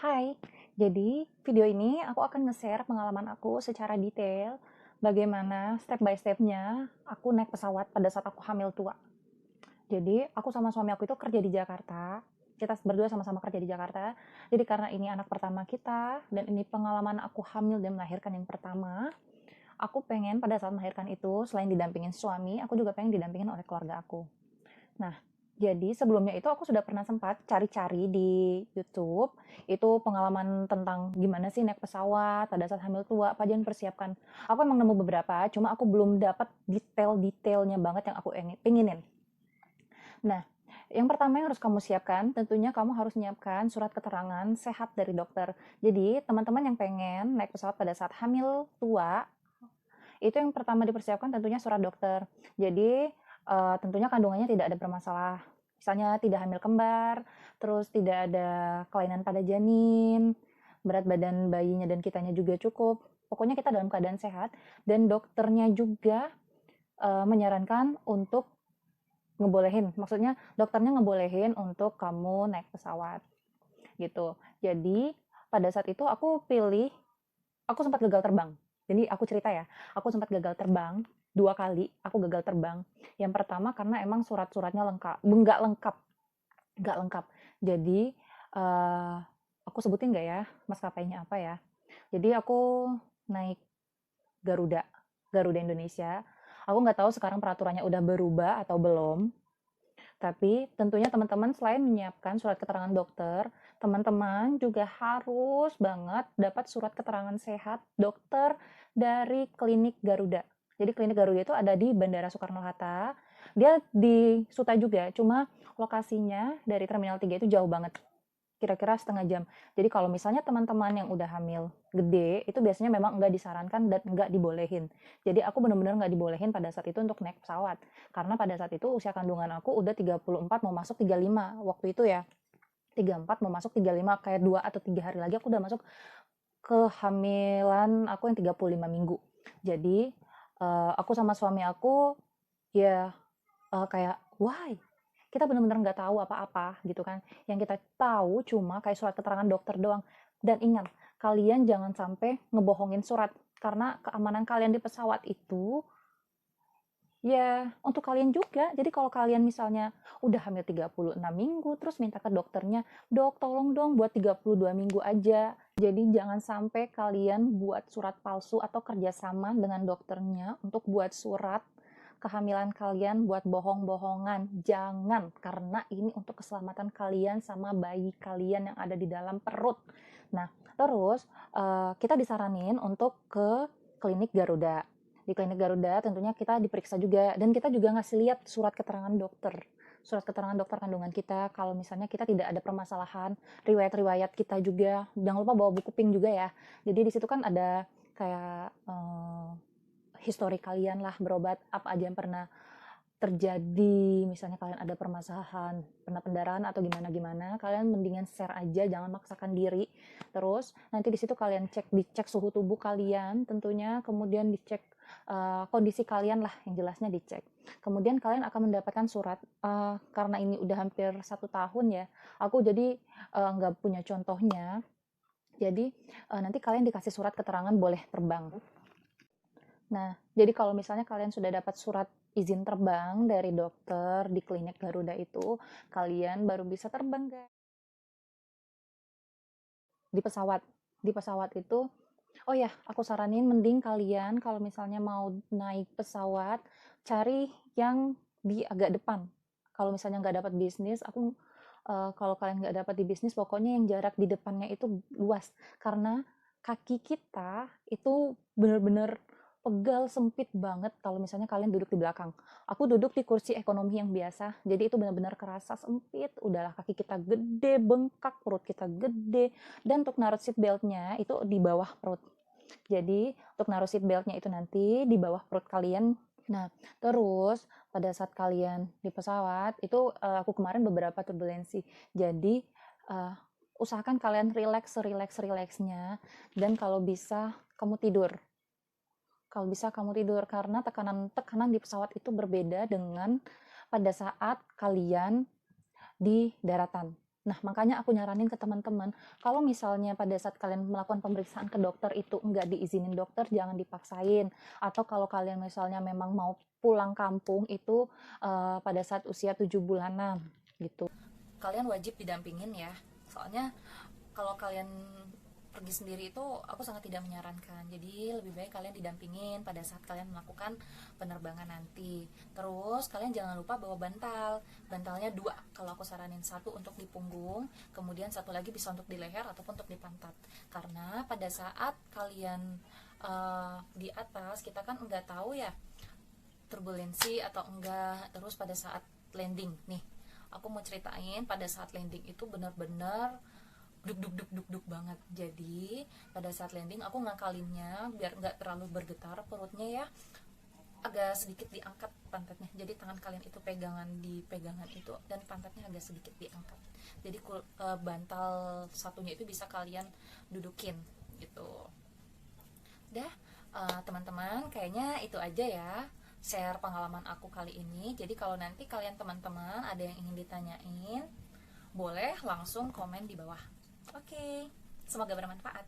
Hai, jadi video ini aku akan nge-share pengalaman aku secara detail bagaimana step by step-nya aku naik pesawat pada saat aku hamil tua. Jadi aku sama suami aku itu kerja di Jakarta, kita berdua sama-sama kerja di Jakarta. Jadi karena ini anak pertama kita dan ini pengalaman aku hamil dan melahirkan yang pertama, aku pengen pada saat melahirkan itu selain didampingin suami, aku juga pengen didampingin oleh keluarga aku. Nah, jadi sebelumnya itu aku sudah pernah sempat cari-cari di YouTube, itu pengalaman tentang gimana sih naik pesawat pada saat hamil tua, apa aja yang persiapkan. Aku emang nemu beberapa, cuma aku belum dapat detail-detailnya banget yang aku pengenin. Nah, yang pertama yang harus kamu siapkan, tentunya kamu harus menyiapkan surat keterangan sehat dari dokter. Jadi, teman-teman yang pengen naik pesawat pada saat hamil tua, itu yang pertama dipersiapkan tentunya surat dokter. Jadi, tentunya kandungannya tidak ada bermasalah. Misalnya tidak hamil kembar, terus tidak ada kelainan pada janin, berat badan bayinya dan kitanya juga cukup. Pokoknya kita dalam keadaan sehat dan dokternya juga menyarankan untuk ngebolehin, maksudnya dokternya ngebolehin untuk kamu naik pesawat gitu. Jadi pada saat itu aku sempat gagal terbang. Jadi aku cerita ya, aku sempat gagal terbang 2 kali. Aku gagal terbang. Yang pertama karena emang surat-suratnya nggak lengkap. Jadi uh, aku sebutin nggak ya maskapainya apa ya. Jadi aku naik Garuda, Garuda Indonesia. Aku nggak tahu sekarang peraturannya udah berubah atau belum. Tapi tentunya teman-teman selain menyiapkan surat keterangan dokter, teman-teman juga harus banget dapat surat keterangan sehat dokter dari klinik Garuda. Jadi klinik Garuda itu ada di Bandara Soekarno-Hatta. Dia di Suta juga, cuma lokasinya dari Terminal 3 itu jauh banget, kira-kira setengah jam. Jadi kalau misalnya teman-teman yang udah hamil gede, itu biasanya memang nggak disarankan dan nggak dibolehin. Jadi aku benar-benar nggak dibolehin pada saat itu untuk naik pesawat. Karena pada saat itu usia kandungan aku udah 34 mau masuk 35 waktu itu ya. 34 mau masuk 35, kayak 2 atau 3 hari lagi aku udah masuk kehamilan aku yang 35 minggu. Jadi aku sama suami aku ya kayak why kita benar-benar nggak tahu apa-apa gitu kan. Yang kita tahu cuma kayak surat keterangan dokter doang. Dan ingat, kalian jangan sampai ngebohongin surat. Karena keamanan kalian di pesawat itu, ya untuk kalian juga. Jadi kalau kalian misalnya udah hamil 36 minggu, terus minta ke dokternya, dok tolong dong buat 32 minggu aja. Jadi jangan sampai kalian buat surat palsu atau kerjasama dengan dokternya untuk buat surat kehamilan kalian buat bohong-bohongan. Jangan, karena ini untuk keselamatan kalian sama bayi kalian yang ada di dalam perut. Nah, terus kita disaranin untuk ke klinik Garuda. Di klinik Garuda tentunya kita diperiksa juga dan kita juga ngasih lihat surat keterangan dokter. Surat keterangan dokter kandungan kita kalau misalnya kita tidak ada permasalahan, riwayat-riwayat kita juga. Jangan lupa bawa buku pink juga ya. Jadi di situ kan ada kayak histori kalian lah berobat, apa aja yang pernah terjadi, misalnya kalian ada permasalahan, pernah pendarahan atau gimana-gimana, kalian mendingan share aja, jangan maksakan diri. Terus nanti di situ kalian dicek suhu tubuh kalian, tentunya kemudian dicek kondisi kalian lah, yang jelasnya dicek. Kemudian kalian akan mendapatkan surat, karena ini udah hampir 1 tahun ya, aku jadi nggak punya contohnya. Jadi nanti kalian dikasih surat keterangan boleh terbang. Nah, jadi kalau misalnya kalian sudah dapat surat izin terbang dari dokter di klinik Garuda itu, kalian baru bisa terbang, guys. Di pesawat. Di pesawat itu, oh ya, aku saranin mending kalian kalau misalnya mau naik pesawat, cari yang di agak depan. Kalau misalnya nggak dapat bisnis, kalau kalian nggak dapat di bisnis, pokoknya yang jarak di depannya itu luas. Karena kaki kita itu bener-bener pegal sempit banget kalau misalnya kalian duduk di belakang. Aku duduk di kursi ekonomi yang biasa, jadi itu benar-benar kerasa sempit. Udahlah kaki kita gede, bengkak, perut kita gede, dan untuk naruh seat beltnya itu di bawah perut. Jadi untuk naruh seat beltnya itu nanti di bawah perut kalian. Nah, terus pada saat kalian di pesawat itu aku kemarin beberapa turbulensi. Jadi usahakan kalian relax-relaxnya dan kalau bisa kamu tidur. Kalau bisa kamu tidur karena tekanan di pesawat itu berbeda dengan pada saat kalian di daratan. Nah, makanya aku nyaranin ke teman-teman, kalau misalnya pada saat kalian melakukan pemeriksaan ke dokter itu nggak diizinin dokter, jangan dipaksain. Atau kalau kalian misalnya memang mau pulang kampung itu pada saat usia 7 bulanan gitu. Kalian wajib didampingin ya. Soalnya kalau kalian pergi sendiri itu aku sangat tidak menyarankan. Jadi lebih baik kalian didampingin pada saat kalian melakukan penerbangan nanti. Terus kalian jangan lupa bawa bantal. Bantalnya dua, kalau aku saranin, satu untuk di punggung, kemudian satu lagi bisa untuk di leher ataupun untuk di pantat. Karena pada saat kalian di atas, kita kan nggak tahu ya turbulensi atau enggak. Terus pada saat landing nih, aku mau ceritain pada saat landing itu benar-benar duk duk duk duk duk banget. Jadi pada saat landing aku ngakalinnya biar nggak terlalu bergetar perutnya ya, agak sedikit diangkat pantatnya. Jadi tangan kalian itu pegangan di pegangan itu dan pantatnya agak sedikit diangkat. Jadi bantal satunya itu bisa kalian dudukin gitu. Dah, teman-teman, kayaknya itu aja ya share pengalaman aku kali ini. Jadi kalau nanti kalian teman-teman ada yang ingin ditanyain, boleh langsung komen di bawah. Oke, semoga bermanfaat.